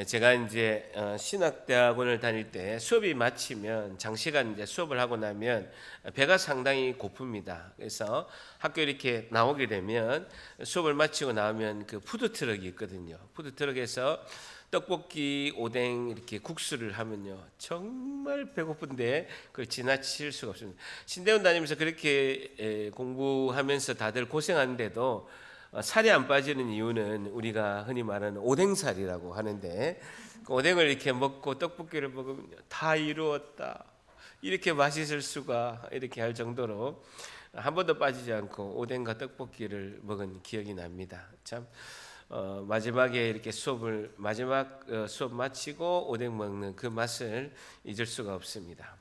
제가 이제 신학대학원을 다닐 때 수업이 마치면 장시간 이제 수업을 하고 나면 배가 상당히 고픕니다. 그래서 학교 이렇게 나오게 되면 수업을 마치고 나오면 그 푸드트럭이 있거든요. 푸드트럭에서 떡볶이, 오뎅 이렇게 국수를 하면요 정말 배고픈데 그걸 지나칠 수가 없습니다. 신대원 다니면서 그렇게 공부하면서 다들 고생하는데도 살이 안 빠지는 이유는 우리가 흔히 말하는 오뎅살이라고 하는데, 그 오뎅을 이렇게 먹고 떡볶이를 먹으면 다 이루었다, 이렇게 맛있을 수가, 이렇게 할 정도로 한 번도 빠지지 않고 오뎅과 떡볶이를 먹은 기억이 납니다. 참 마지막에 이렇게 마지막 수업 마치고 오뎅 먹는 그 맛을 잊을 수가 없습니다.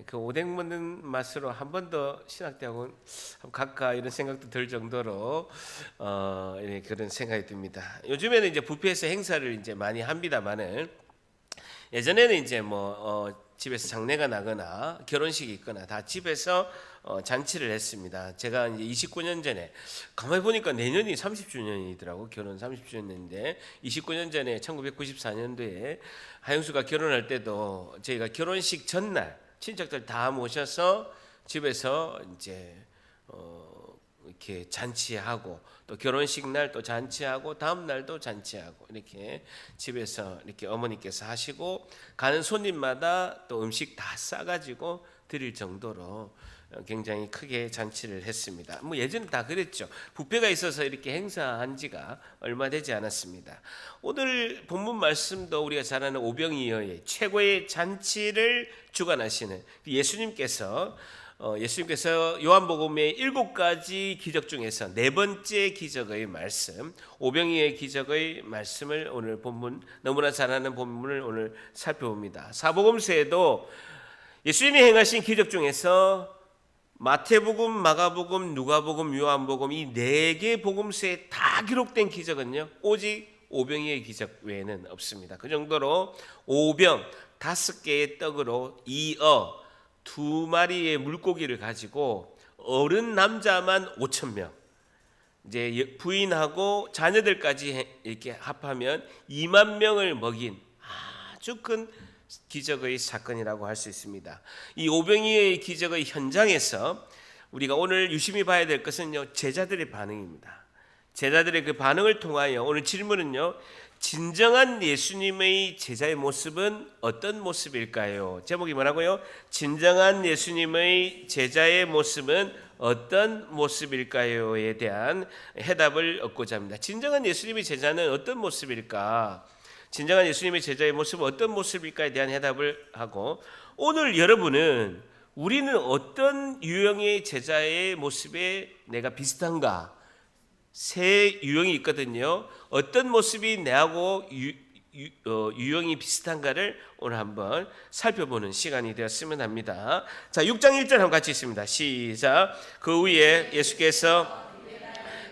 그 오뎅 먹는 맛으로 한 번 더 신학대학원 갈까 이런 생각도 들 정도로 그런 생각이 듭니다. 요즘에는 이제 뷔페에서 행사를 이제 많이 합니다만은, 예전에는 이제 집에서 장례가 나거나 결혼식이 있거나 다 집에서 잔치를 했습니다. 제가 이제 29년 전에, 가만히 보니까 내년이 30주년이더라고. 결혼 30주년인데 29년 전에 1994년도에 하영수가 결혼할 때도 저희가 결혼식 전날 친척들 다 모셔서 집에서 이제 이렇게 잔치하고, 또 결혼식 날 또 잔치하고, 다음 날도 잔치하고, 이렇게 집에서 이렇게 어머니께서 하시고, 가는 손님마다 또 음식 다 싸가지고 드릴 정도로 굉장히 크게 잔치를 했습니다. 예전에 다 그랬죠. 뷔페가 있어서 이렇게 행사한 지가 얼마 되지 않았습니다. 오늘 본문 말씀도 우리가 잘 아는 오병이어의 최고의 잔치를 주관하시는 예수님께서 요한복음의 7가지 기적 중에서 4번째 기적의 말씀, 오병이어의 기적의 말씀을 오늘 본문, 너무나 잘 아는 본문을 오늘 살펴봅니다. 사복음서에도 예수님이 행하신 기적 중에서 마태복음, 마가복음, 누가복음, 요한복음 이 4개 복음서에 다 기록된 기적은요 오직 오병이어의 기적 외에는 없습니다. 그 정도로 오병 5개의 떡으로 2어 2마리의 물고기를 가지고 어른 남자만 5,000명, 이제 부인하고 자녀들까지 이렇게 합하면 2만 명을 먹인 아주 큰 기적의 사건이라고 할 수 있습니다. 이 오병이어의 기적의 현장에서 우리가 오늘 유심히 봐야 될 것은요 제자들의 반응입니다. 제자들의 그 반응을 통하여 오늘 질문은요, 진정한 예수님의 제자의 모습은 어떤 모습일까요? 제목이 뭐라고요? 진정한 예수님의 제자의 모습은 어떤 모습일까요에 대한 해답을 얻고자 합니다. 진정한 예수님의 제자는 어떤 모습일까? 진정한 예수님의 제자의 모습은 어떤 모습일까에 대한 해답을 하고, 오늘 여러분은 우리는 어떤 유형의 제자의 모습에 내가 비슷한가? 세 유형이 있거든요. 어떤 모습이 내하고 유형이 비슷한가를 오늘 한번 살펴보는 시간이 되었으면 합니다. 자, 6장 1절 한번 같이 읽습니다. 시작. 그 후에 예수께서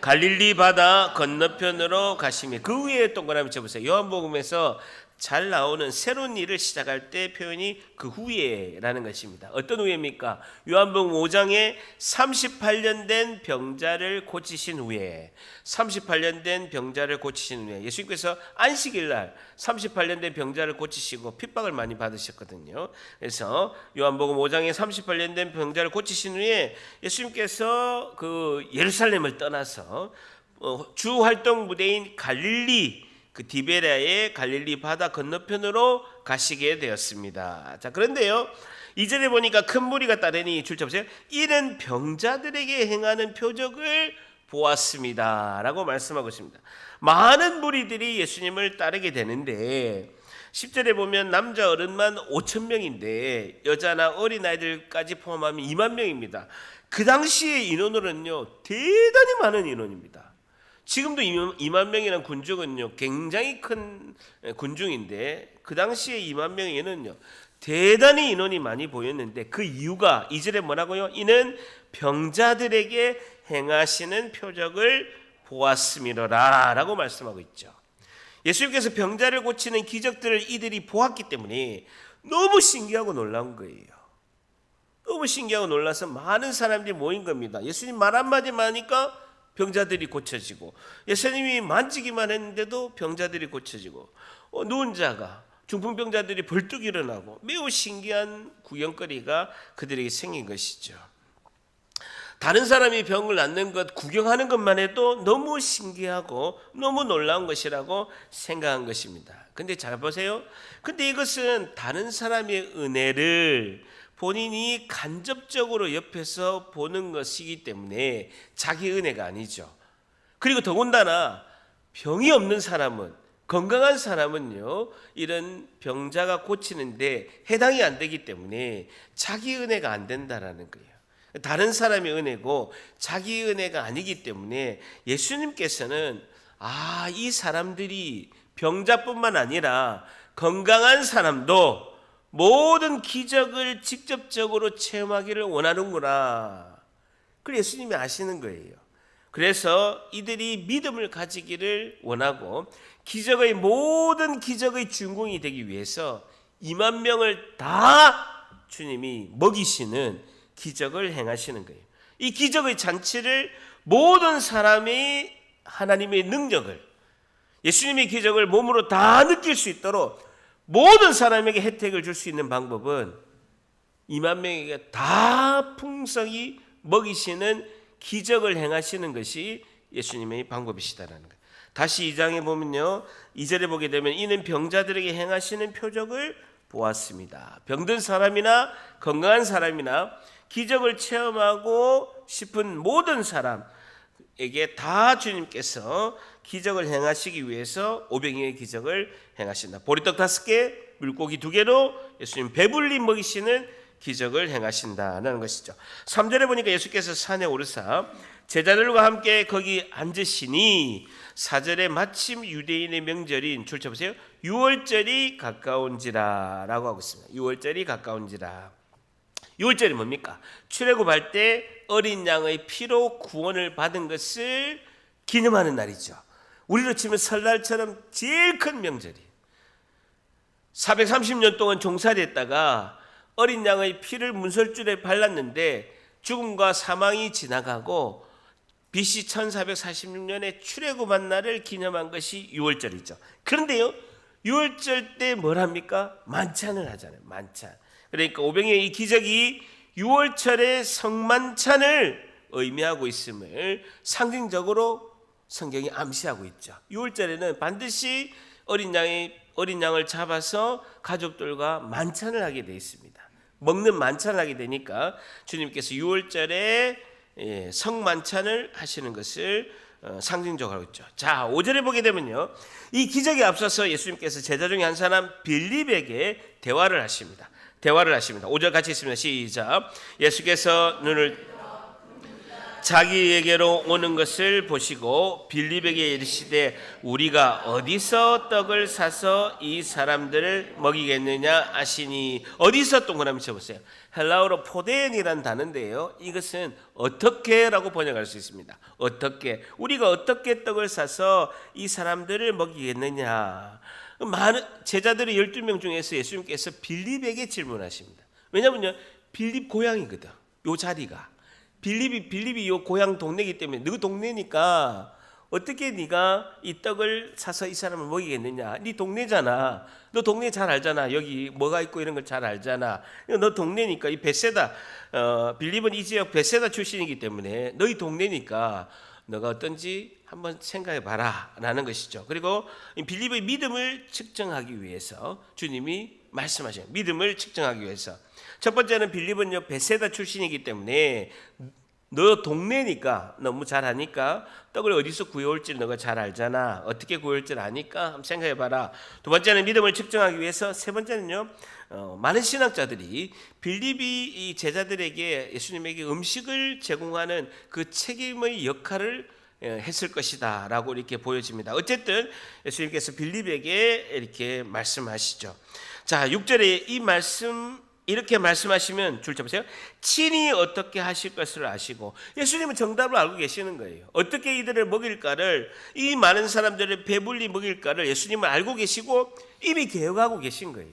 갈릴리 바다 건너편으로 가시며, 그 후에 동그라미 쳐보세요. 요한복음에서 잘 나오는 새로운 일을 시작할 때 표현이 그 후에라는 것입니다. 어떤 후에입니까? 요한복음 5장에 38년 된 병자를 고치신 후에, 38년 된 병자를 고치신 후에 예수님께서 안식일 날 38년 된 병자를 고치시고 핍박을 많이 받으셨거든요. 그래서 요한복음 5장에 38년 된 병자를 고치신 후에 예수님께서 그 예루살렘을 떠나서 주 활동 무대인 갈릴리, 그 디베랴의 갈릴리 바다 건너편으로 가시게 되었습니다. 자, 그런데요 2절에 보니까 큰 무리가 따르니, 줄쳐보세요. 이는 병자들에게 행하는 표적을 보았습니다 라고 말씀하고 있습니다. 많은 무리들이 예수님을 따르게 되는데, 10절에 보면 남자 어른만 5,000명인데 여자나 어린아이들까지 포함하면 2만 명입니다. 그 당시의 인원으로는요 대단히 많은 인원입니다. 지금도 2만 명이라는 군중은요 굉장히 큰 군중인데, 그 당시에 2만 명에는요 대단히 인원이 많이 보였는데, 그 이유가 2절에 뭐라고요? 이는 병자들에게 행하시는 표적을 보았음이로라 라고 말씀하고 있죠. 예수님께서 병자를 고치는 기적들을 이들이 보았기 때문에 너무 신기하고 놀라운 거예요. 너무 신기하고 놀라서 많은 사람들이 모인 겁니다. 예수님 말 한마디만 하니까 병자들이 고쳐지고, 예수님이 만지기만 했는데도 병자들이 고쳐지고, 누운 자가, 중풍병자들이 벌떡 일어나고, 매우 신기한 구경거리가 그들에게 생긴 것이죠. 다른 사람이 병을 낫는 것 구경하는 것만 해도 너무 신기하고 너무 놀라운 것이라고 생각한 것입니다. 근데 잘 보세요. 근데 이것은 다른 사람의 은혜를 본인이 간접적으로 옆에서 보는 것이기 때문에 자기 은혜가 아니죠. 그리고 더군다나 병이 없는 사람은, 건강한 사람은요, 이런 병자가 고치는데 해당이 안 되기 때문에 자기 은혜가 안 된다라는 거예요. 다른 사람의 은혜고 자기 은혜가 아니기 때문에 예수님께서는 이 사람들이 병자뿐만 아니라 건강한 사람도 모든 기적을 직접적으로 체험하기를 원하는구나. 그걸 예수님이 아시는 거예요. 그래서 이들이 믿음을 가지기를 원하고 모든 기적의 주인공이 되기 위해서 2만 명을 다 주님이 먹이시는 기적을 행하시는 거예요. 이 기적의 잔치를 모든 사람이 하나님의 능력을, 예수님의 기적을 몸으로 다 느낄 수 있도록 모든 사람에게 혜택을 줄 수 있는 방법은 2만 명에게 다 풍성히 먹이시는 기적을 행하시는 것이 예수님의 방법이시다라는 거예요. 다시 2장에 보면요, 2절에 보게 되면 이는 병자들에게 행하시는 표적을 보았습니다. 병든 사람이나 건강한 사람이나 기적을 체험하고 싶은 모든 사람에게 다 주님께서 기적을 행하시기 위해서 오병이어의 기적을 행하신다. 보리떡 5개, 물고기 2개로 예수님 배불리 먹이시는 기적을 행하신다는 것이죠. 3절에 보니까 예수께서 산에 오르사 제자들과 함께 거기 앉으시니 4절에 마침 유대인의 명절인 줄 쳐보세요. 6월절이 가까운지라 라고 하고 있습니다. 6월절이 가까운지라. 6월절이 뭡니까? 출애굽할 때 어린 양의 피로 구원을 받은 것을 기념하는 날이죠. 우리로 치면 설날처럼 제일 큰 명절이에요. 430년 동안 종살이했다가 어린 양의 피를 문설줄에 발랐는데 죽음과 사망이 지나가고 BC 1446년에 출애굽한 날을 기념한 것이 6월절이죠. 그런데요, 6월절 때 뭘 합니까? 만찬을 하잖아요. 만찬. 그러니까 오병이어의 이 기적이 6월절의 성만찬을 의미하고 있음을 상징적으로 성경이 암시하고 있죠. 6월절에는 반드시 어린 양을 잡아서 가족들과 만찬을 하게 되어 있습니다. 먹는 만찬을 하게 되니까 주님께서 6월절에 성만찬을 하시는 것을 상징적으로 하고 있죠. 자, 5절에 보게 되면요, 이 기적에 앞서서 예수님께서 제자 중에 한 사람 빌립에게 대화를 하십니다. 5절 같이 있습니다. 시작. 예수께서 눈을 자기에게로 오는 것을 보시고 빌립에게 이르시되 우리가 어디서 떡을 사서 이 사람들을 먹이겠느냐 하시니, 어디서 동그라미 쳐보세요. 헬라어로 포데엔이라는 단어인데요, 이것은 어떻게라고 번역할 수 있습니다. 어떻게, 우리가 어떻게 떡을 사서 이 사람들을 먹이겠느냐. 많은 제자들의 12명 중에서 예수님께서 빌립에게 질문하십니다. 왜냐하면요, 빌립 고향이거든. 요 자리가 빌립이 요 고향 동네이기 때문에 너 동네니까 어떻게 네가 이 떡을 사서 이 사람을 먹이겠느냐. 네 동네잖아. 너 동네 잘 알잖아. 여기 뭐가 있고 이런 걸 잘 알잖아. 너 동네니까 이 베세다, 빌립은 이 지역 베세다 출신이기 때문에 너희 동네니까 너가 어떤지 한번 생각해 봐라 라는 것이죠. 그리고 빌립의 믿음을 측정하기 위해서 주님이 말씀하셔요. 믿음을 측정하기 위해서. 첫 번째는 빌립은요, 베세다 출신이기 때문에 너 동네니까 너무 잘 아니까 떡을 어디서 구해올지 너가 잘 알잖아. 어떻게 구해올지 아니까 한번 생각해 봐라. 두 번째는 믿음을 측정하기 위해서. 세 번째는요, 많은 신학자들이 빌립이 이 제자들에게, 예수님에게 음식을 제공하는 그 책임의 역할을 했을 것이다 라고 이렇게 보여집니다. 어쨌든 예수님께서 빌립에게 이렇게 말씀하시죠. 자, 6절에 이 말씀, 이렇게 말씀하시면 줄 잡으세요. 친히 어떻게 하실 것을 아시고, 예수님은 정답을 알고 계시는 거예요. 어떻게 이들을 먹일까를, 이 많은 사람들을 배불리 먹일까를 예수님은 알고 계시고 이미 계획하고 계신 거예요.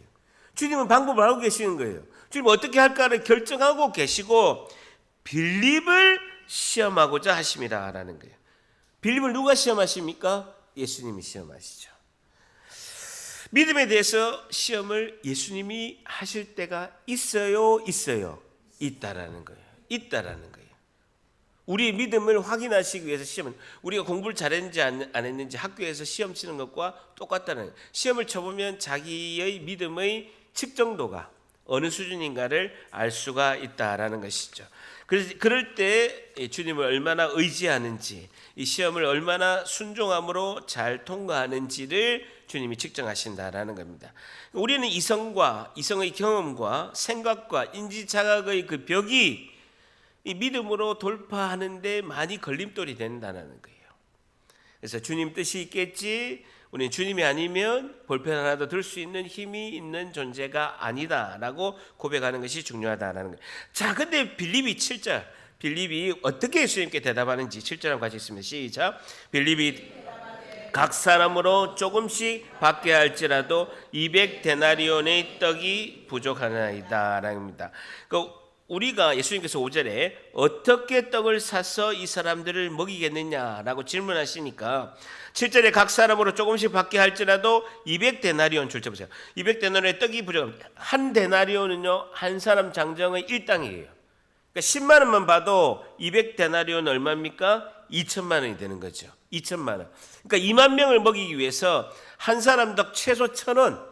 주님은 방법을 알고 계시는 거예요. 주님은 어떻게 할까를 결정하고 계시고 빌립을 시험하고자 하심이라는 거예요. 빌립을 누가 시험하십니까? 예수님이 시험하시죠. 믿음에 대해서 시험을 예수님이 하실 때가 있어요? 있다라는 거예요. 있다라는 거예요. 우리의 믿음을 확인하시기 위해서 시험은, 우리가 공부를 잘했는지 안 했는지 학교에서 시험 치는 것과 똑같다는 거예요. 시험을 쳐보면 자기의 믿음의 측정도가 어느 수준인가를 알 수가 있다라는 것이죠. 그래서 그럴 때 주님을 얼마나 의지하는지, 이 시험을 얼마나 순종함으로 잘 통과하는지를 주님이 측정하신다라는 겁니다. 우리는 이성의 경험과 생각과 인지 자각의 그 벽이 이 믿음으로 돌파하는데 많이 걸림돌이 된다는 거예요. 그래서 주님 뜻이 있겠지, 우리는 주님이 아니면 볼펜 하나도 들 수 있는 힘이 있는 존재가 아니다라고 고백하는 것이 중요하다라는 거예요. 자, 근데 빌립이 7절, 빌립이 어떻게 예수님께 대답하는지 7절 같이 읽습니다. 시작. 빌립이 각 사람으로 조금씩 받게 할지라도 200데나리온의 떡이 부족하나이다 라입니다. 우리가 예수님께서 5절에 어떻게 떡을 사서 이 사람들을 먹이겠느냐라고 질문하시니까 7절에 각 사람으로 조금씩 받게 할지라도 200데나리온 줄쳐 보세요. 200데나리온의 떡이 부족합니다. 한 데나리온은요, 한 사람 장정의 일당이에요. 그러니까 10만 원만 봐도 200데나리온 얼마입니까? 2천만 원이 되는 거죠. 2천만 원. 그러니까 2만 명을 먹이기 위해서 한 사람당 최소 1,000원.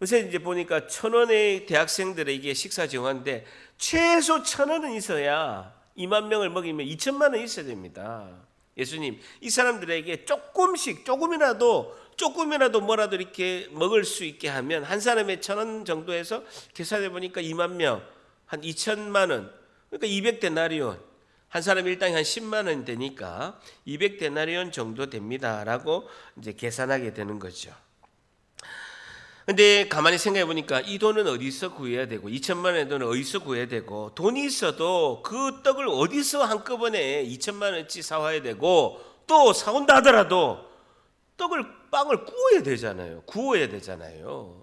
요새 이제 보니까 1,000원의 대학생들에게 식사 지원하는데 최소 1,000원은 있어야 2만 명을 먹이면 2천만 원 있어야 됩니다. 예수님, 이 사람들에게 조금이라도 뭐라도 이렇게 먹을 수 있게 하면 한 사람에 1,000원 정도에서 계산해 보니까 2만 명, 한 2천만 원, 그러니까 200데나리온, 한 사람 일당이 한 10만 원 되니까 200데나리온 정도 됩니다라고 이제 계산하게 되는 거죠. 근데 가만히 생각해 보니까 이 돈은 어디서 구해야 되고 2천만 원의 돈은 어디서 구해야 되고, 돈이 있어도 그 떡을 어디서 한꺼번에 2천만 원치 사와야 되고, 또 사온다 하더라도 빵을 구워야 되잖아요.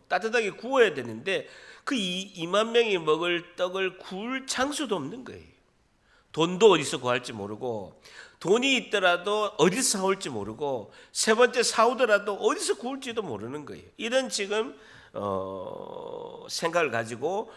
따뜻하게 구워야 되는데 그 2만 명이 먹을 떡을 구울 장소도 없는 거예요. 돈도 어디서 구할지 모르고, 돈이 있더라도 어디서 사올지 모르고, 세 번째 사오더라도 어디서 구울지도 모르는 거예요. 이런 지금 생각을 가지고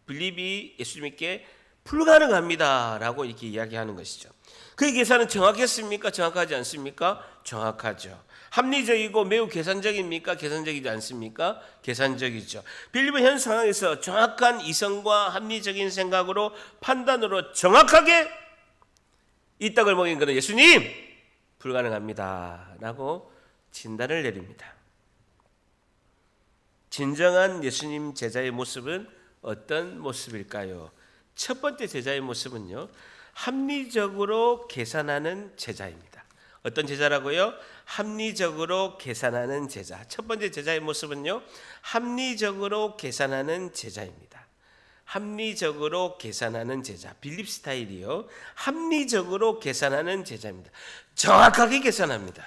빌립이 예수님께 불가능합니다라고 이렇게 이야기하는 것이죠. 그 계산은 정확했습니까? 정확하지 않습니까? 정확하죠. 합리적이고 매우 계산적입니까? 계산적이지 않습니까? 계산적이죠. 빌립은 현 상황에서 정확한 이성과 합리적인 생각으로, 판단으로 정확하게 이 떡을 먹인 것은 예수님 불가능합니다 라고 진단을 내립니다. 진정한 예수님 제자의 모습은 어떤 모습일까요? 첫 번째 제자의 모습은요, 합리적으로 계산하는 제자입니다. 어떤 제자라고요? 합리적으로 계산하는 제자. 첫 번째 제자의 모습은요, 합리적으로 계산하는 제자입니다. 합리적으로 계산하는 제자. 빌립 스타일이요, 합리적으로 계산하는 제자입니다. 정확하게 계산합니다.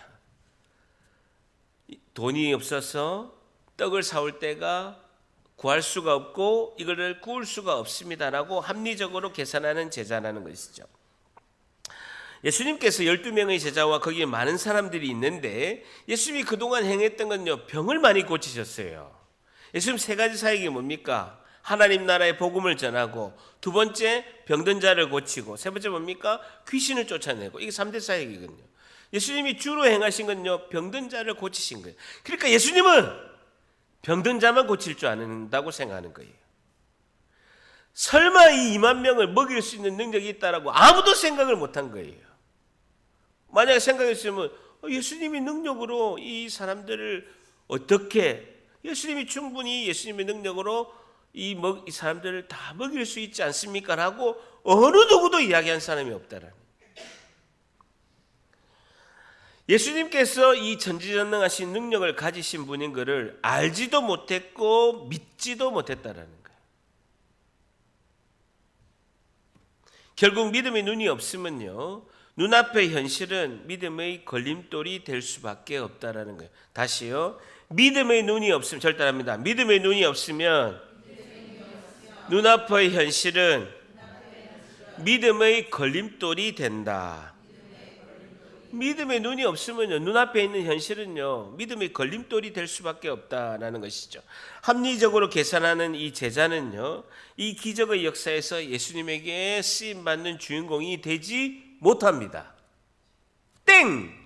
돈이 없어서 떡을 사올 때가 구할 수가 없고 이거를 구울 수가 없습니다라고 합리적으로 계산하는 제자라는 것이죠. 예수님께서 12명의 제자와 거기에 많은 사람들이 있는데, 예수님이 그동안 행했던 건요, 병을 많이 고치셨어요. 예수님 세 가지 사역이 뭡니까? 하나님 나라의 복음을 전하고, 두 번째 병든 자를 고치고, 세 번째 뭡니까? 귀신을 쫓아내고. 이게 3대 사역이거든요. 예수님이 주로 행하신 건요, 병든 자를 고치신 거예요. 그러니까 예수님은 병든 자만 고칠 줄 아는다고 생각하는 거예요. 설마 이 2만 명을 먹일 수 있는 능력이 있다라고 아무도 생각을 못한 거예요. 만약에 생각했으면 예수님이 능력으로 이 사람들을 어떻게, 예수님이 충분히 예수님의 능력으로 이 사람들을 다 먹일 수 있지 않습니까? 라고 어느 누구도 이야기한 사람이 없다라는. 예수님께서 이 전지전능하신 능력을 가지신 분인 것을 알지도 못했고 믿지도 못했다라는 거예요. 결국 믿음의 눈이 없으면요, 눈앞의 현실은 믿음의 걸림돌이 될 수밖에 없다라는 거예요. 다시요, 믿음의 눈이 없으면, 절대합니다. 믿음의 눈이 없으면 눈앞의 현실은 믿음의 걸림돌이 된다. 믿음의 눈이 없으면요, 눈앞에 있는 현실은요, 믿음의 걸림돌이 될 수밖에 없다라는 것이죠. 합리적으로 계산하는 이 제자는요, 이 기적의 역사에서 예수님에게 쓰임 받는 주인공이 되지 못합니다. 땡!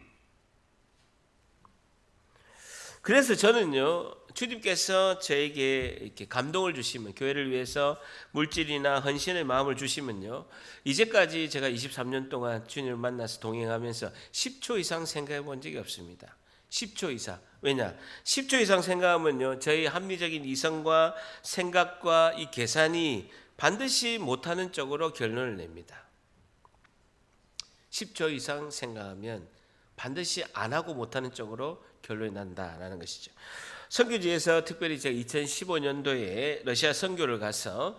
그래서 저는요, 주님께서 저에게 이렇게 감동을 주시면, 교회를 위해서 물질이나 헌신의 마음을 주시면요, 이제까지 제가 23년 동안 주님을 만나서 동행하면서 10초 이상 생각해 본 적이 없습니다. 10초 이상. 왜냐? 10초 이상 생각하면요, 저희 합리적인 이성과 생각과 이 계산이 반드시 못하는 쪽으로 결론을 냅니다. 10초 이상 생각하면 반드시 안 하고 못하는 쪽으로 결론이 난다라는 것이죠. 선교지에서 특별히 제가 2015년도에 러시아 선교를 가서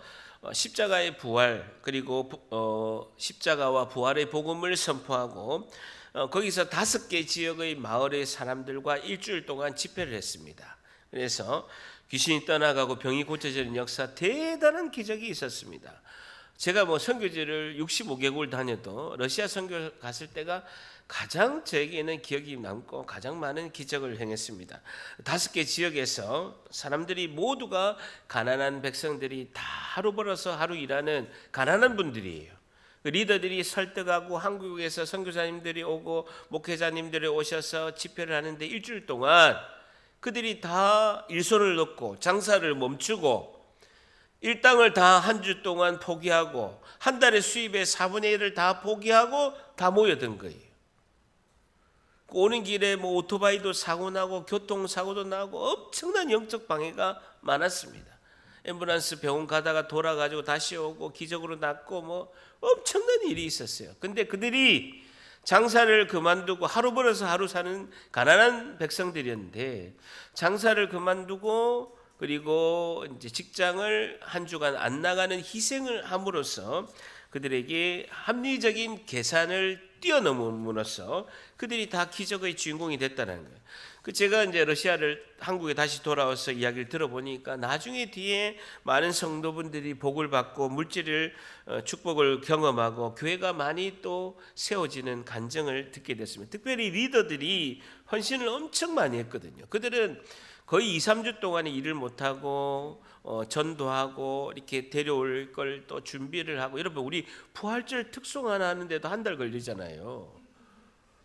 십자가의 부활, 그리고 십자가와 부활의 복음을 선포하고 거기서 5개 지역의 마을의 사람들과 일주일 동안 집회를 했습니다. 그래서 귀신이 떠나가고 병이 고쳐지는 역사, 대단한 기적이 있었습니다. 제가 선교지를 65개국을 다녀도 러시아 선교 갔을 때가 가장 저에게는 기억이 남고 가장 많은 기적을 행했습니다. 5개 지역에서 사람들이 모두가 가난한 백성들이 다 하루 벌어서 하루 일하는 가난한 분들이에요. 리더들이 설득하고 한국에서 선교사님들이 오고 목회자님들이 오셔서 집회를 하는데 일주일 동안 그들이 다 일손을 놓고 장사를 멈추고 일당을 다 한 주 동안 포기하고 한 달의 수입의 4분의 1을 다 포기하고 다 모여든 거예요. 오는 길에 오토바이도 사고 나고 교통사고도 나고 엄청난 영적 방해가 많았습니다. 앰뷸런스 병원 가다가 돌아가지고 다시 오고 기적으로 낫고 엄청난 일이 있었어요. 근데 그들이 장사를 그만두고 하루 벌어서 하루 사는 가난한 백성들이었는데 장사를 그만두고 그리고 이제 직장을 한 주간 안 나가는 희생을 함으로써 그들에게 합리적인 계산을 뛰어넘음으로써 그들이 다 기적의 주인공이 됐다는 거예요. 제가 이제 러시아를 한국에 다시 돌아와서 이야기를 들어보니까 나중에 뒤에 많은 성도분들이 복을 받고 물질을 축복을 경험하고 교회가 많이 또 세워지는 간증을 듣게 됐습니다. 특별히 리더들이 헌신을 엄청 많이 했거든요. 그들은 거의 2-3주 동안에 일을 못하고 전도하고 이렇게 데려올 걸 또 준비를 하고. 여러분, 우리 부활절 특송 하나 하는데도 한 달 걸리잖아요.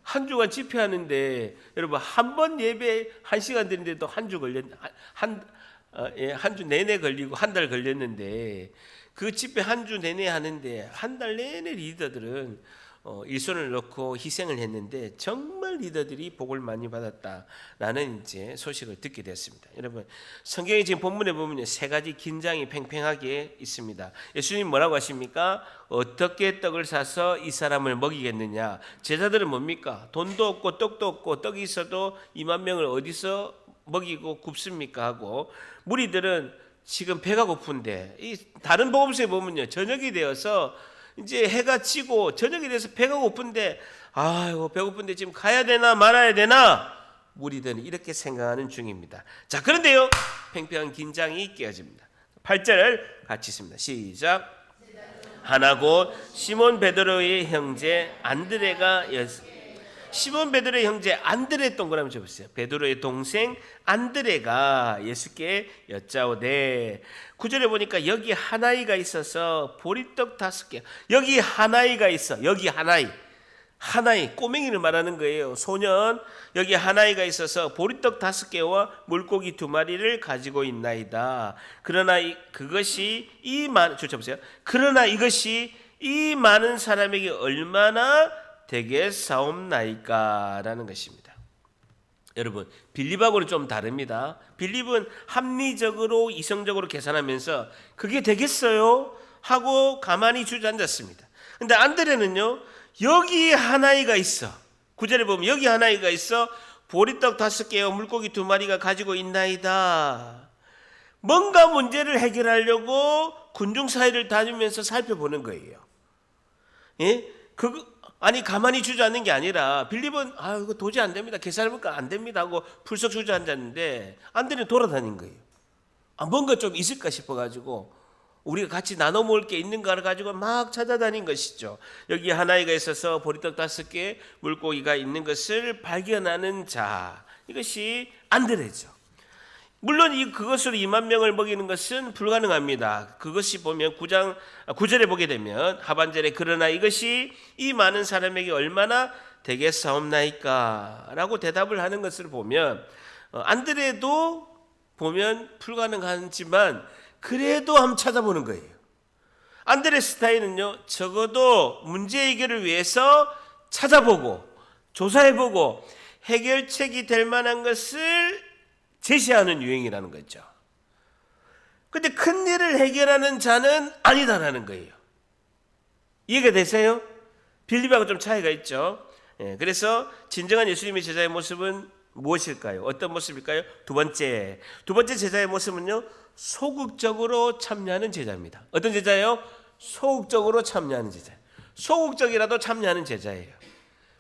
한 주간 집회하는데 여러분 한 번 예배 1시간 드리는데도 한 주 내내 걸리고 한 달 걸렸는데 그 집회 한 주 내내 하는데 한 달 내내 리더들은 일손을 넣고 희생을 했는데 정말 리더들이 복을 많이 받았다라는 이제 소식을 듣게 됐습니다. 여러분, 성경에 지금 본문에 보면 3가지 긴장이 팽팽하게 있습니다. 예수님 뭐라고 하십니까? 어떻게 떡을 사서 이 사람을 먹이겠느냐? 제자들은 뭡니까? 돈도 없고 떡도 없고 떡이 있어도 2만 명을 어디서 먹이고 굽습니까? 하고 무리들은 지금 배가 고픈데, 이 다른 복음서에 보면요, 저녁이 되어서 이제 해가 지고 저녁이 돼서 배가 고픈데, 아이고 배고픈데 지금 가야 되나 말아야 되나, 무리들은 이렇게 생각하는 중입니다. 자, 그런데요, 팽팽한 긴장이 깨어집니다. 8절 같이 있습니다. 시작. 하나 곧 시몬 베드로의 형제 안드레가 시몬 베드로의 형제 안드레 동그라미 쳐보세요. 베드로의 동생 안드레가 예수께 여짜오되, 9절에 보니까 여기 하나이가 있어서 보리떡 5개. 여기 하나이가 있어. 여기 하나이 꼬맹이를 말하는 거예요. 소년. 여기 하나이가 있어서 보리떡 5개와 물고기 2마리를 가지고 있나이다. 그러나 이것이 이 많은 사람에게 얼마나 되겠사옵나이까라는 것입니다. 여러분, 빌립하고는 좀 다릅니다. 빌립은 합리적으로 이성적으로 계산하면서 그게 되겠어요? 하고 가만히 주저앉았습니다. 근데 안드레는요, 여기 하나이가 있어. 9절에 보면 여기 하나이가 있어. 보리떡 5개와 물고기 2마리가 가지고 있나이다. 뭔가 문제를 해결하려고 군중 사이를 다니면서 살펴보는 거예요. 예? 가만히 주저앉는 게 아니라 빌립은 이거 도저히 안 됩니다. 계산해볼까 안 됩니다 하고 풀썩 주저앉았는데 안드레는 돌아다닌 거예요. 뭔가 좀 있을까 싶어가지고 우리가 같이 나눠 먹을 게 있는가를 가지고 막 찾아다닌 것이죠. 여기 한 아이가 있어서 보리떡 5개, 물고기가 있는 것을 발견하는 자, 이것이 안드레죠. 물론 그것으로 2만 명을 먹이는 것은 불가능합니다. 그것이 보면 9절에 보게 되면 하반절에 그러나 이것이 이 많은 사람에게 얼마나 되겠사옵나이까 라고 대답을 하는 것을 보면 안드레도 보면 불가능하지만 그래도 한번 찾아보는 거예요. 안드레 스타일은요, 적어도 문제 해결을 위해서 찾아보고 조사해보고 해결책이 될 만한 것을 제시하는 유행이라는 거죠. 근데 큰 일을 해결하는 자는 아니다라는 거예요. 이해가 되세요? 빌립하고 좀 차이가 있죠. 그래서 진정한 예수님의 제자의 모습은 무엇일까요? 어떤 모습일까요? 두 번째 제자의 모습은요, 소극적으로 참여하는 제자입니다. 어떤 제자예요? 소극적으로 참여하는 제자. 소극적이라도 참여하는 제자예요.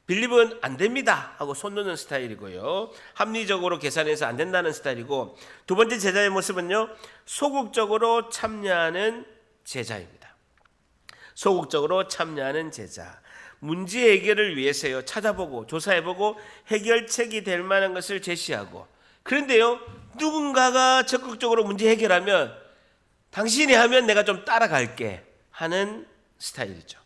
빌립은 안 됩니다 하고 손 놓는 스타일이고요. 합리적으로 계산해서 안 된다는 스타일이고, 두 번째 제자의 모습은요, 소극적으로 참여하는 제자입니다. 소극적으로 참여하는 제자. 문제 해결을 위해서요, 찾아보고 조사해보고 해결책이 될 만한 것을 제시하고, 그런데요, 누군가가 적극적으로 문제 해결하면 당신이 하면 내가 좀 따라갈게 하는 스타일이죠.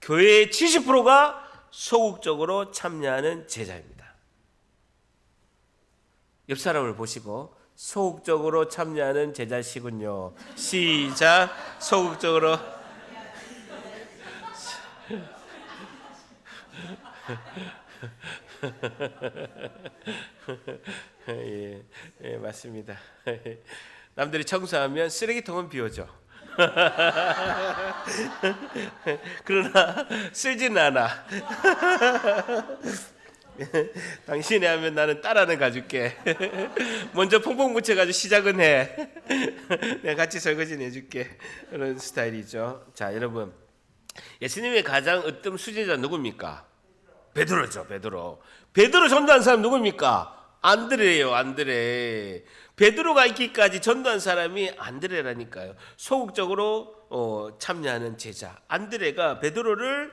교회의 70%가 소극적으로 참여하는 제자입니다. 옆 사람을 보시고 소극적으로 참여하는 제자시군요. 시작. 소극적으로. 예, 맞습니다. 남들이 청소하면 쓰레기통은 비워줘. 그러나 쓰지는 않아. 당신이 하면 나는 따라는 가줄게. 먼저 퐁퐁 묻혀가지고 시작은 해. 내가 같이 설거지는 해줄게. 그런 스타일이죠. 자, 여러분, 예수님의 가장 으뜸 수제자 누굽니까? 베드로죠. 베드로 전도한 사람 누굽니까? 안드레예요. 안드레. 베드로가 있기까지 전도한 사람이 안드레라니까요. 소극적으로 참여하는 제자 안드레가 베드로를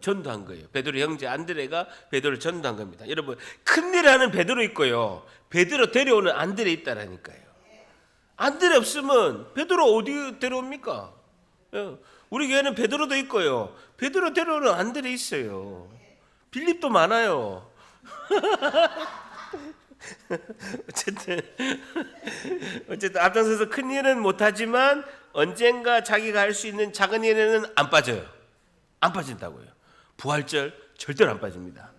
전도한 거예요. 베드로 형제 안드레가 베드로를 전도한 겁니다. 여러분, 큰일 하는 베드로 있고요, 베드로 데려오는 안드레 있다라니까요. 안드레 없으면 베드로 어디 데려옵니까? 우리 교회는 베드로도 있고요, 베드로 데려오는 안드레 있어요. 빌립도 많아요. 어쨌든 앞장서서 큰 일은 못하지만 언젠가 자기가 할 수 있는 작은 일에는 안 빠져요. 안 빠진다고요. 부활절 절대로 안 빠집니다.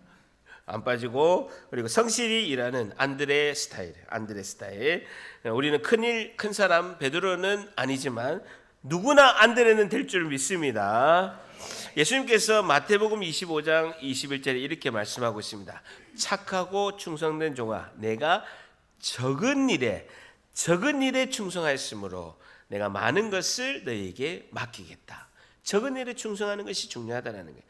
안 빠지고, 그리고 성실히 일하는 안드레 스타일. 우리는 큰 사람 베드로는 아니지만 누구나 안드레는 될 줄 믿습니다. 예수님께서 마태복음 25장 21절에 이렇게 말씀하고 있습니다. 착하고 충성된 종아, 내가 적은 일에 충성하였으므로 내가 많은 것을 너희에게 맡기겠다. 적은 일에 충성하는 것이 중요하다는 거예요.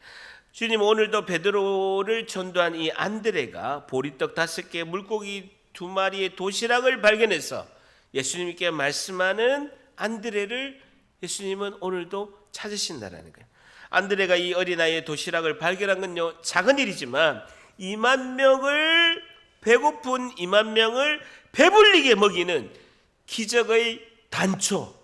주님, 오늘도 베드로를 전도한 이 안드레가 보리떡 5개, 물고기 2마리의 도시락을 발견해서 예수님께 말씀하는 안드레를 예수님은 오늘도 찾으신다는 거예요. 안드레가 이 어린아이의 도시락을 발견한 건요, 작은 일이지만 배고픈 2만 명을 배불리게 먹이는 기적의 단초,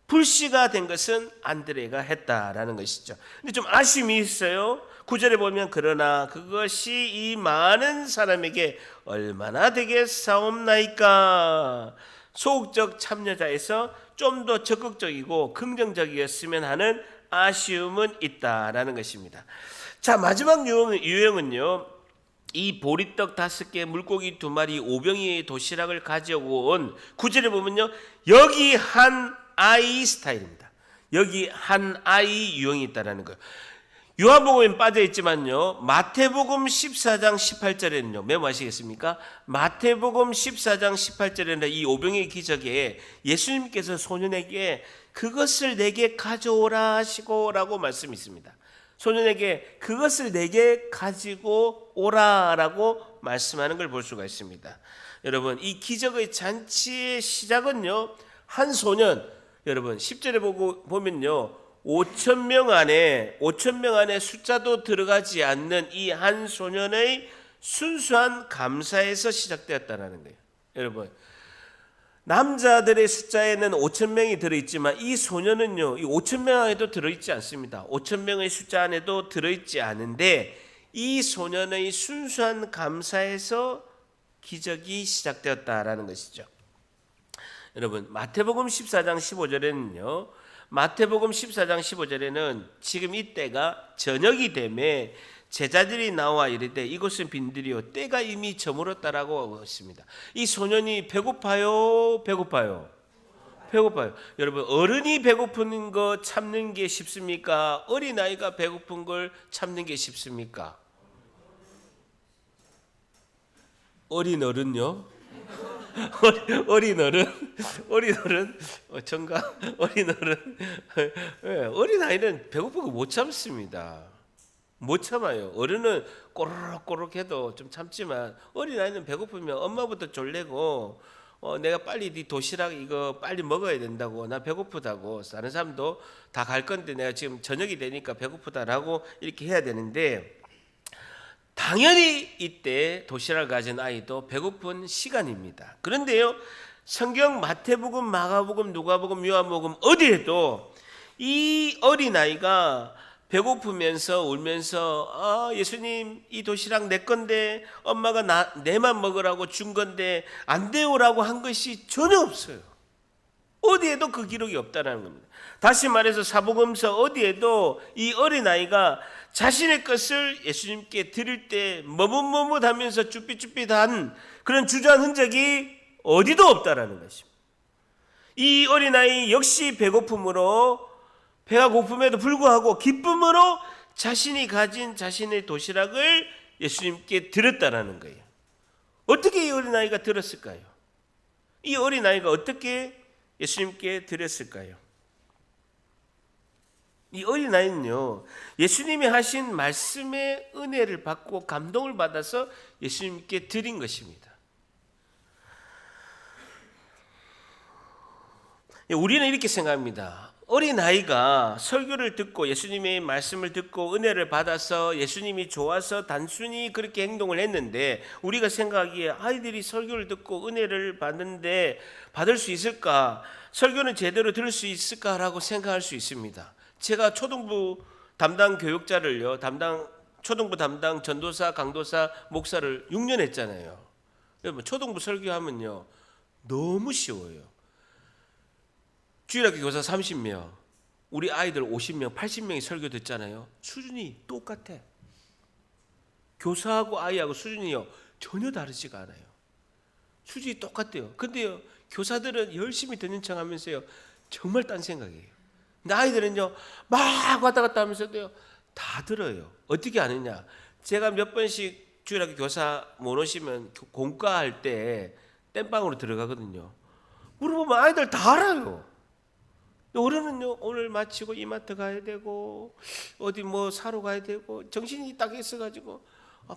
불씨가 된 것은 안드레가 했다라는 것이죠. 근데 좀 아쉬움이 있어요. 9절에 보면 그러나 그것이 이 많은 사람에게 얼마나 되겠사옵나이까. 소극적 참여자에서 좀 더 적극적이고 긍정적이었으면 하는 아쉬움은 있다라는 것입니다. 자, 마지막 유형은요, 이 보리떡 5개, 물고기 2마리, 5병이의 도시락을 가져온 9절에 보면요, 여기 한 아이 스타일입니다. 여기 한 아이 유형이 있다라는 거예요. 요한복음에 빠져있지만요, 마태복음 14장 18절에는요, 메모하시겠습니까? 마태복음 14장 18절에는 이 5병의 기적에 예수님께서 소년에게 그것을 내게 가져오라 하시고라고 말씀이 있습니다. 소년에게 그것을 내게 가지고 오라라고 말씀하는 걸 볼 수가 있습니다. 여러분, 이 기적의 잔치의 시작은요, 한 소년, 여러분 10절에 보면요. 5천 명 안에 숫자도 들어가지 않는 이 한 소년의 순수한 감사에서 시작되었다는 거예요. 여러분, 남자들의 숫자에는 5천 명이 들어있지만 이 소년은요, 이 5천 명 안에도 들어있지 않습니다. 5천 명의 숫자 안에도 들어있지 않은데 이 소년의 순수한 감사에서 기적이 시작되었다라는 것이죠. 여러분, 마태복음 14장 15절에는요, 마태복음 14장 15절에는 지금 이때가 저녁이 되매 제자들이 나와 이르되 이곳은 빈들이요 때가 이미 저물었다라고 했습니다. 이 소년이 배고파요. 여러분, 어른이 배고픈 거 참는 게 쉽습니까? 어린아이가 배고픈 걸 참는 게 쉽습니까? 어린 어른요? 어린 아이는 배고픈 거 못 참습니다. 못 참아요. 어른은 꼬르륵 해도 좀 참지만 어린 아이는 배고프면 엄마부터 졸래고 내가 빨리 네 도시락 이거 빨리 먹어야 된다고, 나 배고프다고, 다른 사람도 다 갈 건데 내가 지금 저녁이 되니까 배고프다라고 이렇게 해야 되는데, 당연히 이때 도시락을 가진 아이도 배고픈 시간입니다. 그런데요, 성경 마태복음, 마가복음, 누가복음, 요한복음 어디에도 이 어린아이가 배고프면서 울면서 예수님 이 도시락 내 건데 엄마가 내만 먹으라고 준 건데 안 돼요라고 한 것이 전혀 없어요. 어디에도 그 기록이 없다는 겁니다. 다시 말해서 사복음서 어디에도 이 어린아이가 자신의 것을 예수님께 드릴 때 머뭇머뭇하면서 쭈삣쭈삣한 그런 주저한 흔적이 어디도 없다라는 것입니다. 이 어린아이 역시 배고픔으로, 배가 고픔에도 불구하고 기쁨으로 자신이 가진 자신의 도시락을 예수님께 드렸다라는 거예요. 어떻게 이 어린아이가 들었을까요? 이 어린아이가 어떻게 예수님께 드렸을까요? 이 어린아이는요, 예수님이 하신 말씀의 은혜를 받고 감동을 받아서 예수님께 드린 것입니다. 우리는 이렇게 생각합니다. 어린아이가 설교를 듣고 예수님의 말씀을 듣고 은혜를 받아서 예수님이 좋아서 단순히 그렇게 행동을 했는데, 우리가 생각하기에 아이들이 설교를 듣고 은혜를 받는데 받을 수 있을까? 설교는 제대로 들을 수 있을까라고 생각할 수 있습니다. 제가 초등부 담당 교육자를요, 초등부 담당 전도사, 강도사, 목사를 6년 했잖아요. 여러분, 초등부 설교하면요 너무 쉬워요. 주일학교 교사 30명, 우리 아이들 50명, 80명이 설교 듣잖아요. 수준이 똑같아. 교사하고 아이하고 수준이요 전혀 다르지가 않아요. 수준이 똑같대요. 근데요, 교사들은 열심히 듣는 척 하면서요 정말 딴 생각이에요. 근데 아이들은요 막 왔다 갔다 하면서도요 다 들어요. 어떻게 아느냐? 제가 몇 번씩 주일학교 교사 못 오시면 공과할 때 땜빵으로 들어가거든요. 물어보면 아이들 다 알아요. 어른은요 오늘 마치고 이마트 가야 되고 어디 뭐 사러 가야 되고 정신이 딱 있어가지고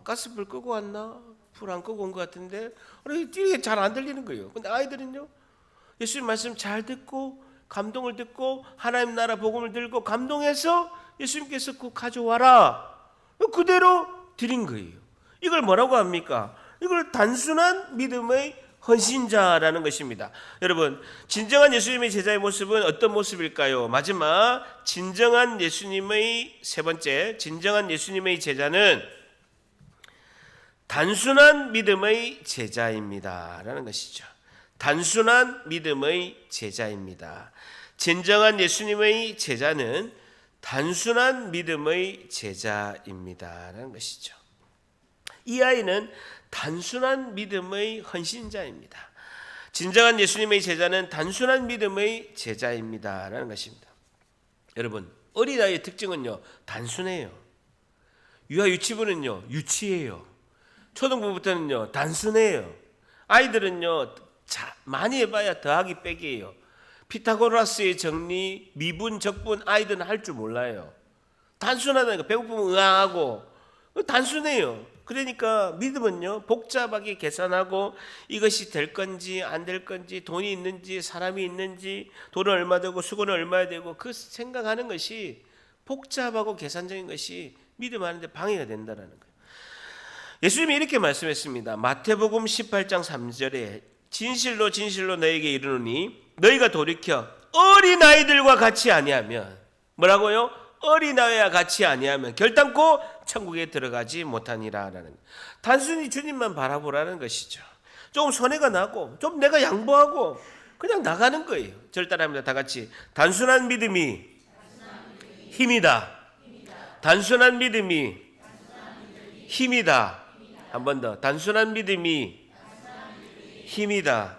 가스불 끄고 왔나? 불 안 끄고 온 것 같은데 이게 잘 안 들리는 거예요. 근데 아이들은요 예수님 말씀 잘 듣고 감동을 듣고 하나님 나라 복음을 들고 감동해서 예수님께서 그거 가져와라 그대로 드린 거예요. 이걸 뭐라고 합니까? 이걸 단순한 믿음의 헌신자라는 것입니다. 여러분, 진정한 예수님의 제자의 모습은 어떤 모습일까요? 마지막, 진정한 예수님의 세 번째, 진정한 예수님의 제자는 단순한 믿음의 제자입니다 라는 것이죠. 단순한 믿음의 제자입니다. 진정한 예수님의 제자는 단순한 믿음의 제자입니다 라는 것이죠. 이 아이는 단순한 믿음의 헌신자입니다. 진정한 예수님의 제자는 단순한 믿음의 제자입니다 라는 것입니다. 여러분, 어린아이의 특징은요 단순해요. 유아 유치부는요 유치해요. 초등부부터는요 단순해요. 아이들은요 많이 해봐야 더하기 빼기예요. 피타고라스의 정리, 미분, 적분 아이들은 할 줄 몰라요. 단순하다니까. 배고프면 으아하고 단순해요. 그러니까 믿음은요, 복잡하게 계산하고 이것이 될 건지 안 될 건지, 돈이 있는지 사람이 있는지, 돈은 얼마 되고 수고는 얼마야 되고, 그 생각하는 것이 복잡하고 계산적인 것이 믿음하는데 방해가 된다는 거예요. 예수님이 이렇게 말씀했습니다. 마태복음 18장 3절에 진실로 진실로 너에게 이르노니 너희가 돌이켜 어린아이들과 같이 아니하면, 뭐라고요? 어린아이와 같이 아니하면 결단코 천국에 들어가지 못하니라라는, 단순히 주님만 바라보라는 것이죠. 조금 손해가 나고 좀 내가 양보하고 그냥 나가는 거예요. 저를 따라합니다. 다 같이. 단순한 믿음이 힘이다. 단순한 믿음이 힘이다. 한 번 더. 단순한 믿음이 힘이다.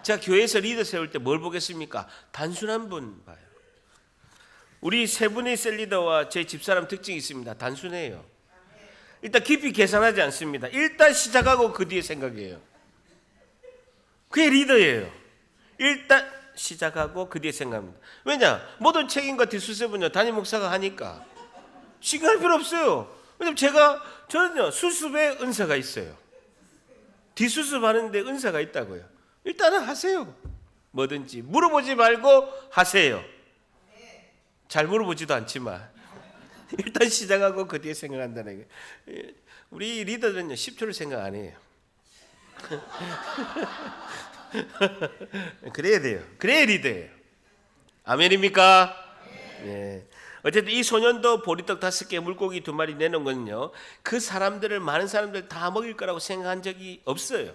제가 교회에서 리더 세울 때 뭘 보겠습니까? 단순한 분 봐요. 우리 세 분의 셀리더와 제 집사람 특징이 있습니다. 단순해요. 일단 깊이 계산하지 않습니다. 일단 시작하고 그 뒤에 생각해요. 그게 리더예요. 일단 시작하고 그 뒤에 생각합니다. 왜냐? 모든 책임과 뒷수습은요, 담임 목사가 하니까 신경 할 필요 없어요. 왜냐면 저는요, 수습에 은사가 있어요. 뒷수습 하는데 은사가 있다고요. 일단은 하세요. 뭐든지 물어보지 말고 하세요. 잘 물어보지도 않지만 일단 시작하고 그 뒤에 생각한다는 게, 우리 리더들은요 10초를 생각 안 해요. 그래야 돼요. 그래야 리더예요. 아멘입니까? 네. 어쨌든 이 소년도 보리떡 5개 물고기 2마리 내놓은 건요, 그 사람들을, 많은 사람들 다 먹일 거라고 생각한 적이 없어요.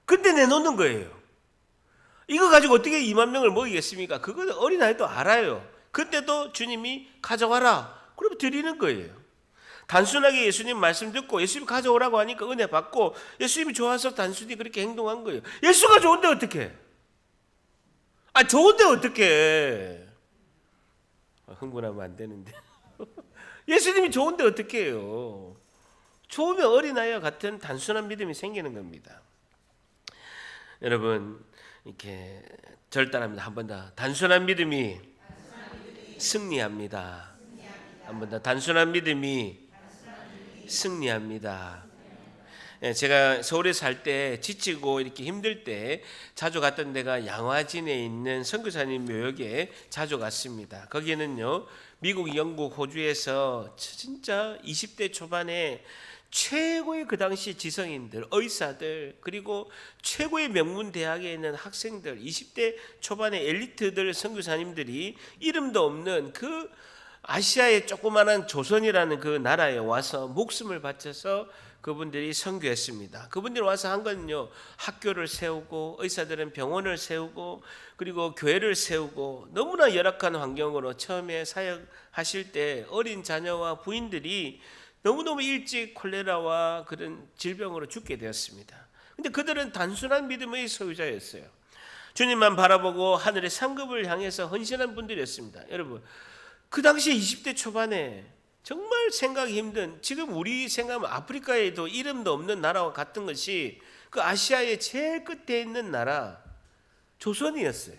근데 내놓는 거예요. 이거 가지고 어떻게 2만 명을 먹이겠습니까? 그거는 어린아이도 알아요. 그때도 주님이 가져와라, 그러면 드리는 거예요. 단순하게 예수님 말씀 듣고 예수님 가져오라고 하니까 은혜 받고, 예수님이 좋아서 단순히 그렇게 행동한 거예요. 예수가 좋은데 어떡해? 좋은데 어떡해? 흥분하면 안 되는데. 예수님이 좋은데 어떡해 해요? 좋으면 어린아이와 같은 단순한 믿음이 생기는 겁니다. 여러분, 이렇게 절 따라합니다. 한 번 더. 단순한 믿음이 승리합니다. 한 번 더. 단순한 믿음이 승리합니다. 제가 서울에 살 때 지치고 이렇게 힘들 때 자주 갔던 데가 양화진에 있는 선교사님 묘역에 자주 갔습니다. 거기에는요, 미국, 영국, 호주에서 진짜 20대 초반에 최고의 그 당시 지성인들, 의사들, 그리고 최고의 명문 대학에 있는 학생들, 20대 초반의 엘리트들, 선교사님들이 이름도 없는 그 아시아의 조그마한 조선이라는 그 나라에 와서 목숨을 바쳐서 그분들이 선교했습니다. 그분들이 와서 한 건요, 학교를 세우고, 의사들은 병원을 세우고, 그리고 교회를 세우고, 너무나 열악한 환경으로 처음에 사역하실 때 어린 자녀와 부인들이 너무너무 일찍 콜레라와 그런 질병으로 죽게 되었습니다. 근데 그들은 단순한 믿음의 소유자였어요. 주님만 바라보고 하늘의 상급을 향해서 헌신한 분들이었습니다. 여러분, 그 당시에 20대 초반에 정말 생각이 힘든, 지금 우리 생각하면 아프리카에도 이름도 없는 나라와 같은 것이 그 아시아의 제일 끝에 있는 나라 조선이었어요.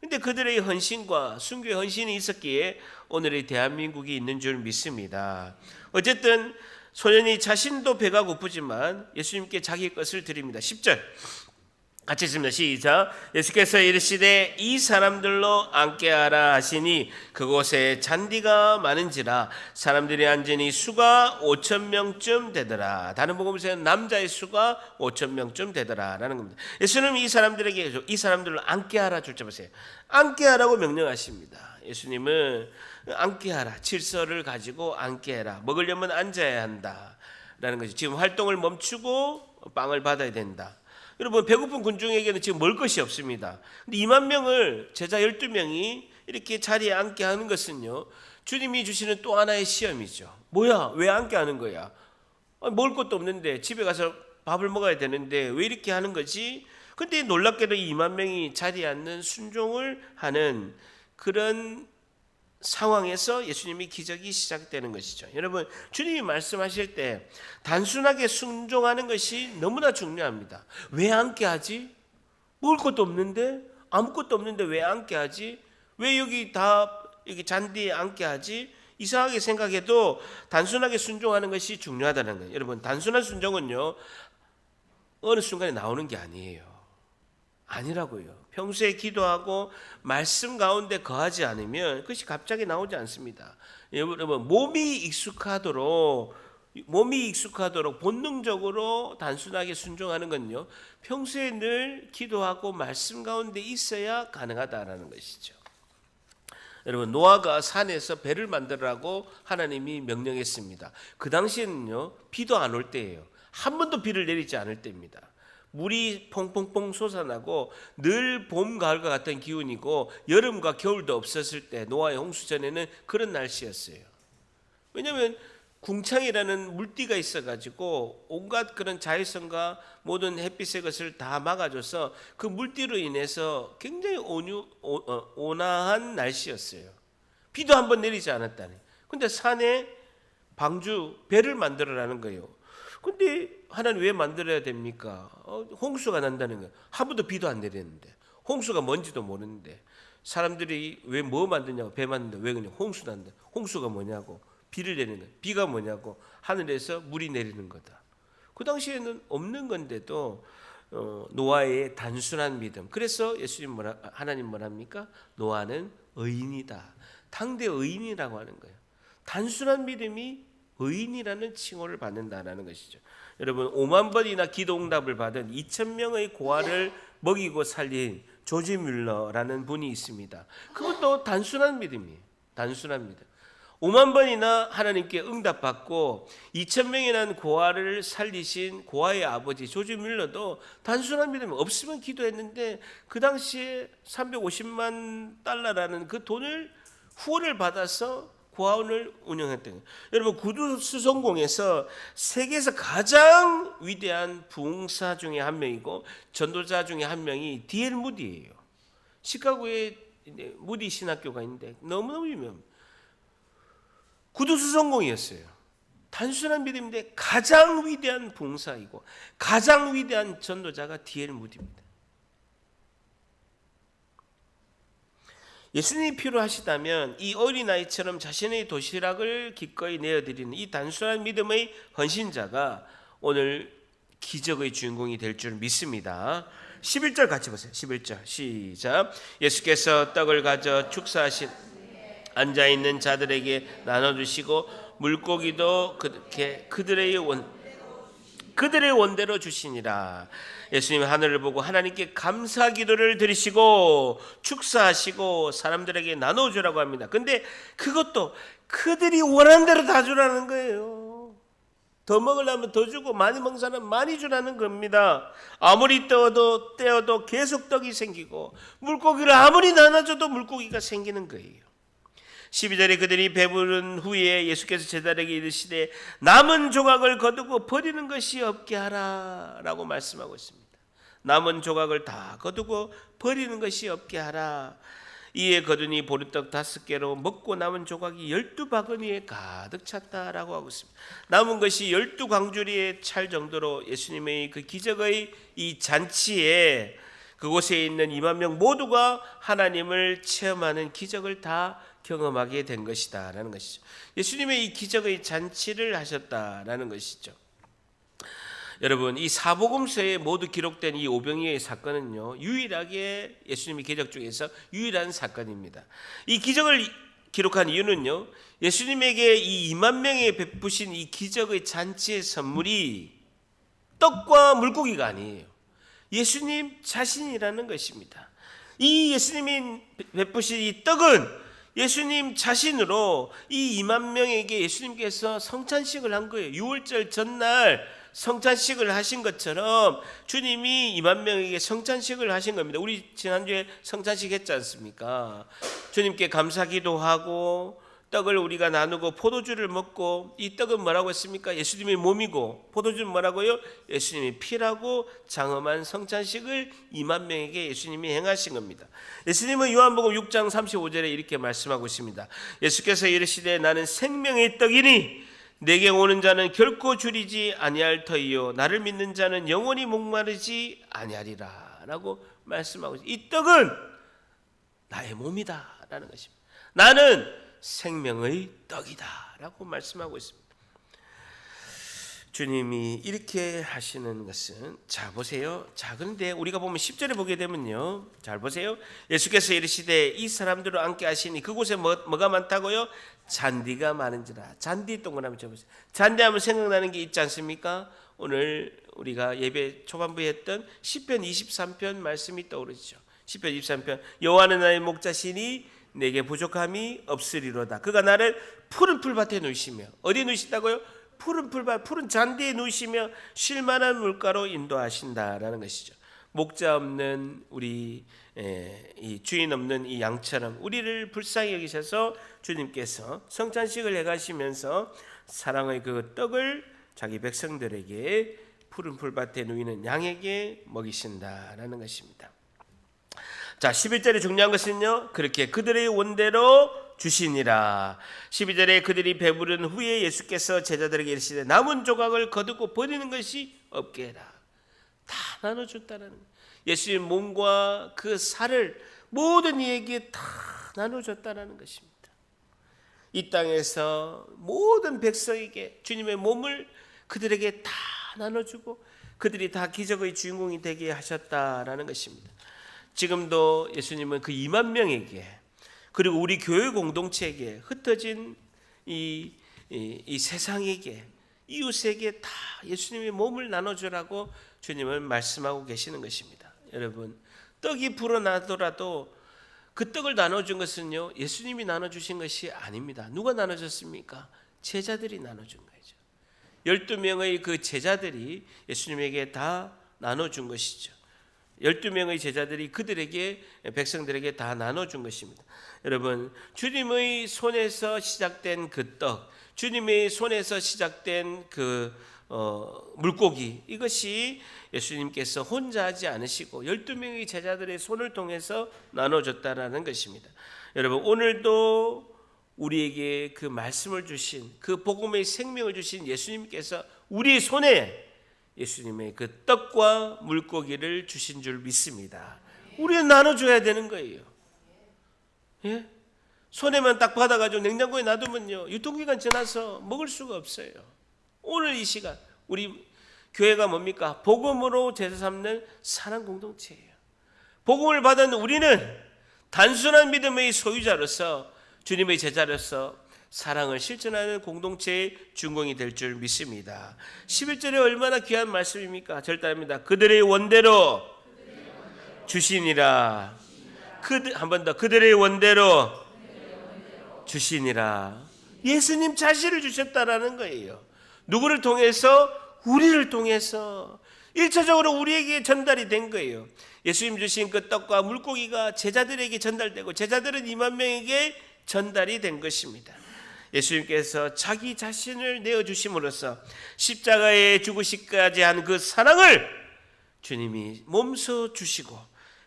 근데 그들의 헌신과 순교의 헌신이 있었기에 오늘의 대한민국이 있는 줄 믿습니다. 어쨌든 소년이 자신도 배가 고프지만 예수님께 자기 것을 드립니다. 10절 같이 읽습니다. 시작. 예수께서 이르시되 이 사람들로 앉게 하라 하시니 그곳에 잔디가 많은지라 사람들이 앉으니 수가 5,000명쯤 되더라. 다른 복음서에는 남자의 수가 5,000명쯤 되더라 라는 겁니다. 예수님은 이 사람들에게 이 사람들로 앉게 하라, 줄자 보세요. 앉게 하라고 명령하십니다. 예수님은 앉게 하라, 질서를 가지고 앉게 해라, 먹으려면 앉아야 한다 라는 거죠. 지금 활동을 멈추고 빵을 받아야 된다. 여러분, 배고픈 군중에게는 지금 먹을 것이 없습니다. 근데 2만 명을 제자 12명이 이렇게 자리에 앉게 하는 것은요, 주님이 주시는 또 하나의 시험이죠. 뭐야? 왜 앉게 하는 거야? 먹을 것도 없는데, 집에 가서 밥을 먹어야 되는데 왜 이렇게 하는 거지? 근데 놀랍게도 2만 명이 자리에 앉는 순종을 하는 그런 상황에서 예수님이 기적이 시작되는 것이죠. 여러분, 주님이 말씀하실 때 단순하게 순종하는 것이 너무나 중요합니다. 왜 앉게 하지? 먹을 것도 없는데, 아무것도 없는데 왜 앉게 하지? 왜 여기 잔디에 앉게 하지? 이상하게 생각해도 단순하게 순종하는 것이 중요하다는 거예요. 여러분, 단순한 순종은요, 어느 순간에 나오는 게 아니에요. 아니라고요. 평소에 기도하고 말씀 가운데 거하지 않으면 그것이 갑자기 나오지 않습니다. 여러분, 몸이 익숙하도록 본능적으로 단순하게 순종하는 건요, 평소에 늘 기도하고 말씀 가운데 있어야 가능하다라는 것이죠. 여러분, 노아가 산에서 배를 만들라고 하나님이 명령했습니다. 그 당시에는요, 비도 안 올 때예요. 한 번도 비를 내리지 않을 때입니다. 물이 퐁퐁퐁 솟아나고 늘 봄, 가을과 같은 기운이고 여름과 겨울도 없었을 때, 노아의 홍수 전에는 그런 날씨였어요. 왜냐하면 궁창이라는 물띠가 있어가지고 온갖 그런 자외선과 모든 햇빛의 것을 다 막아줘서 그 물띠로 인해서 굉장히 온화한 날씨였어요. 비도 한 번 내리지 않았다니. 근데 산에 방주, 배를 만들어라는 거예요. 근데 하나님 왜 만들어야 됩니까? 홍수가 난다는 거예요. 한 번도 비도 안 내렸는데, 홍수가 뭔지도 모르는데, 사람들이 왜 뭐 만드냐고, 배 만든다. 왜 그냥 홍수 난다. 홍수가 뭐냐고, 비를 내리는 거예요. 비가 뭐냐고, 하늘에서 물이 내리는 거다. 그 당시에는 없는 건데도 노아의 단순한 믿음. 그래서 하나님 뭐랍니까? 노아는 의인이다. 당대 의인이라고 하는 거예요. 단순한 믿음이 의인이라는 칭호를 받는다라는 것이죠. 여러분, 5만 번이나 기도응답을 받은 2,000명의 고아를 먹이고 살린 조지 뮬러라는 분이 있습니다. 그것도 단순한 믿음이에요. 단순한 믿음. 5만 번이나 하나님께 응답받고 2,000명이나 고아를 살리신 고아의 아버지 조지 뮬러도 단순한 믿음이 없으면 기도했는데, 그 당시에 350만 달러라는 그 돈을 후원을 받아서 고아원을 운영했던 거예요. 여러분, 구두 수송공에서 세계에서 가장 위대한 부흥사 중에 한 명이고 전도자 중에 한 명이 D.L. 무디예요. 시카고에 무디 신학교가 있는데 너무너무 유명합니다. 구두 수송공이었어요. 단순한 믿음인데 가장 위대한 부흥사이고 가장 위대한 전도자가 D.L. 무디입니다. 예수님이 필요하시다면 이 어린아이처럼 자신의 도시락을 기꺼이 내어드리는 이 단순한 믿음의 헌신자가 오늘 기적의 주인공이 될 줄 믿습니다. 11절 같이 보세요. 11절 시작. 예수께서 떡을 가져 축사하신 앉아있는 자들에게 나눠주시고 물고기도 그들의 원대로 주시니라. 예수님 하늘을 보고 하나님께 감사 기도를 드리시고 축사하시고 사람들에게 나눠주라고 합니다. 근데 그것도 그들이 원하는 대로 다 주라는 거예요. 더 먹으려면 더 주고 많이 먹는 사람은 많이 주라는 겁니다. 아무리 떼어도 계속 떡이 생기고 물고기를 아무리 나눠줘도 물고기가 생기는 거예요. 12절에 그들이 배부른 후에 예수께서 제자들에게 이르시되 남은 조각을 거두고 버리는 것이 없게 하라 라고 말씀하고 있습니다. 남은 조각을 다 거두고 버리는 것이 없게 하라. 이에 거두니 보리떡 5개로 먹고 남은 조각이 12바구니에 가득 찼다라고 하고 있습니다. 남은 것이 12광주리에 찰 정도로 예수님의 그 기적의 이 잔치에 그곳에 있는 2만 명 모두가 하나님을 체험하는 기적을 다 경험하게 된 것이다 라는 것이죠. 예수님의 이 기적의 잔치를 하셨다라는 것이죠. 여러분, 이 사복음서에 모두 기록된 이 오병이어의 사건은요, 유일하게 예수님의 기적 중에서 유일한 사건입니다. 이 기적을 기록한 이유는요, 예수님에게 이 2만 명에 베푸신 이 기적의 잔치의 선물이 떡과 물고기가 아니에요. 예수님 자신이라는 것입니다. 이 예수님이 베푸신 이 떡은 예수님 자신으로 이 2만 명에게 예수님께서 성찬식을 한 거예요. 6월절 전날 성찬식을 하신 것처럼 주님이 2만 명에게 성찬식을 하신 겁니다. 우리 지난주에 성찬식 했지 않습니까? 주님께 감사기도 하고 떡을 우리가 나누고 포도주를 먹고, 이 떡은 뭐라고 했습니까? 예수님의 몸이고 포도주는 뭐라고요? 예수님의 피라고 장엄한 성찬식을 2만 명에게 예수님이 행하신 겁니다. 예수님은 요한복음 6장 35절에 이렇게 말씀하고 있습니다. 예수께서 이르시되 나는 생명의 떡이니 내게 오는 자는 결코 줄이지 아니할 터이요 나를 믿는 자는 영원히 목마르지 아니하리라 라고 말씀하고 있습니다. 이 떡은 나의 몸이다 라는 것입니다. 나는 생명의 떡이다라고 말씀하고 있습니다. 주님이 이렇게 하시는 것은, 자 보세요. 자 그런데 우리가 보면 10절에 보게 되면요, 잘 보세요. 예수께서 이르시되 이 사람들을 앉게 하시니 그곳에 뭐가 많다고요? 잔디가 많은지라. 잔디 동그라미 쳐보세요. 잔디하면 생각나는 게 있지 않습니까? 오늘 우리가 예배 초반부에 했던 시편 23편 말씀이 떠오르죠. 시편 23편, 여호와는 나의 목자시니 내게 부족함이 없으리로다. 그가 나를 푸른 풀밭에 누이시며, 어디에 누이신다고요? 푸른 풀밭, 푸른 잔디에 누이시며 쉴만한 물가로 인도하신다라는 것이죠. 목자 없는 우리, 이 주인 없는 이 양처럼 우리를 불쌍히 여기셔서 주님께서 성찬식을 해가시면서 사랑의 그 떡을 자기 백성들에게 푸른 풀밭에 누이는 양에게 먹이신다라는 것입니다. 자, 11절에 중요한 것은요, 그렇게 그들의 원대로 주시니라. 12절에 그들이 배부른 후에 예수께서 제자들에게 이르시되 남은 조각을 거두고 버리는 것이 없게 해라. 다 나눠줬다는 거예요. 예수의 몸과 그 살을 모든 이에게 다 나눠줬다는 것입니다. 이 땅에서 모든 백성에게 주님의 몸을 그들에게 다 나눠주고 그들이 다 기적의 주인공이 되게 하셨다라는 것입니다. 지금도 예수님은 그 2만 명에게, 그리고 우리 교회 공동체에게, 흩어진 이 세상에게, 이웃에게 다 예수님의 몸을 나눠주라고 주님은 말씀하고 계시는 것입니다. 여러분, 떡이 불어나더라도 그 떡을 나눠준 것은요, 예수님이 나눠주신 것이 아닙니다. 누가 나눠줬습니까? 제자들이 나눠준 거죠. 12명의 그 제자들이 예수님에게 다 나눠준 것이죠. 12명의 제자들이 그들에게, 백성들에게 다 나눠준 것입니다. 여러분, 주님의 손에서 시작된 그 떡, 주님의 손에서 시작된 그 물고기, 이것이 예수님께서 혼자 하지 않으시고 12명의 제자들의 손을 통해서 나눠줬다라는 것입니다. 여러분, 오늘도 우리에게 그 말씀을 주신, 그 복음의 생명을 주신 예수님께서 우리의 손에 예수님의 그 떡과 물고기를 주신 줄 믿습니다. 우리는 나눠줘야 되는 거예요. 예? 손에만 딱 받아가지고 냉장고에 놔두면요, 유통기간 지나서 먹을 수가 없어요. 오늘 이 시간 우리 교회가 뭡니까? 복음으로 제사 삼는 사랑 공동체예요. 복음을 받은 우리는 단순한 믿음의 소유자로서, 주님의 제자로서 사랑을 실천하는 공동체의 주인공이 될 줄 믿습니다. 11절에 얼마나 귀한 말씀입니까? 절단합니다. 그들의 원대로 주시니라. 한 번 더, 그들의 원대로 주시니라. 예수님 자신을 주셨다라는 거예요. 누구를 통해서? 우리를 통해서 1차적으로 우리에게 전달이 된 거예요. 예수님 주신 그 떡과 물고기가 제자들에게 전달되고 제자들은 2만 명에게 전달이 된 것입니다. 예수님께서 자기 자신을 내어주심으로써 십자가에 죽으시기까지 한 그 사랑을 주님이 몸소 주시고,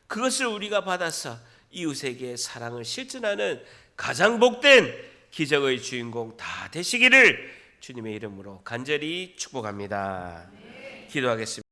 그것을 우리가 받아서 이웃에게 사랑을 실천하는 가장 복된 기적의 주인공 다 되시기를 주님의 이름으로 간절히 축복합니다. 기도하겠습니다.